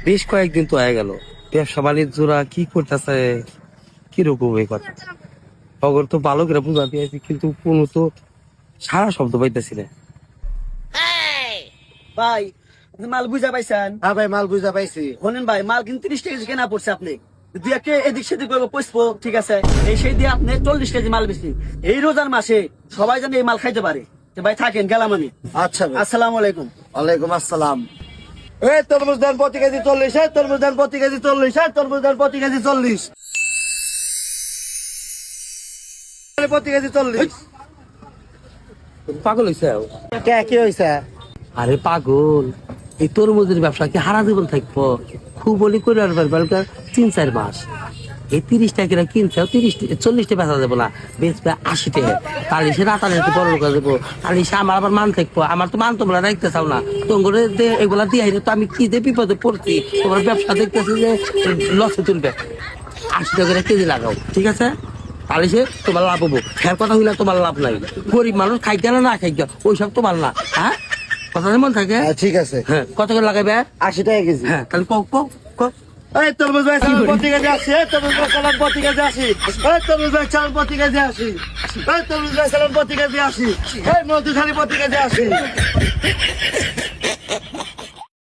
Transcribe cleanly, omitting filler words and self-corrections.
বেশ কয়েকদিন তো হয়ে গেল, ব্যবসা বাণিজ্যরা কি করতেছে, কিরকম এই কথা খবর তো ভালো করে বুঝা দিয়েছি, কিন্তু কোনো তো সারা শব্দ পাইতেছি না। ভাই আপনি মাল বুঝা পাইছেন? হ্যাঁ ভাই, মাল বুঝা পাইছি। শোনেন ভাই, মাল কিন্তু 30 কেজি কেনা পড়ছে। আপনি দুই একটা এদিক সেদিক করবো পচবো, ঠিক আছে, এই সেই দিয়ে আপনি 40 কেজি মাল বেশি এই রোজার মাসে সবাই যেন এই মাল খাইতে পারে। তো ভাই থাকেন, গেলাম আমি। আচ্ছা ভাই। আসসালামু আলাইকুম। ওয়ালাইকুম আসসালাম। এই তরমুজ দেন প্রতি কেজি 40, তরমুজ দেন প্রতি কেজি 40, তরমুজ দেন প্রতি কেজি 40, প্রতি কেজি 40। পাগল হয়েছে? কি হয়েছে? আরে পাগল, এই তরমুজের ব্যবসা কি হারা জীবন থাকবো? খুব বলি করে আর পারবে 3-4 মাস। এই 30 টাকা কিনছে 40টা বেচা যাবো না, বেচবে 80 টাকা। তাহলে সে রাতারে বড় লোক দেবো, তাহলে সে আমার আবার মান থাকবো। আমার তো মান তোমরা রাখতে চাও না, তোমার এগুলা দিয়ে তো আমি কি দিয়ে বিপদে পড়ছি। তোমার ব্যবসা দেখতেছি যে লসে তুলবে। 80 টাকা কেজি লাগাও, ঠিক আছে? তাহলে সে তোমার লাভ হবো। ফের কথা হইলে তোমার লাভ নাই। গরিব মানুষ খাইতে না খাইতে ওইসব তোমার না। হ্যাঁ, কথা মন থাকে। ঠিক আছে। হ্যাঁ, কত করে লাগাবে? 80 টাকা কেজি। হ্যাঁ, তাহলে কক। এই তরমুজ ভাই চালান প্রতি কেজি 80, তরমুজ ভাই চালান প্রতি কেজি 80, এই তরমুজ ভাই চালান প্রতি কেজি 80, এই তরমুজ ভাই চালান প্রতি কেজি 80, এই মধুখানি প্রতি কেজি 80।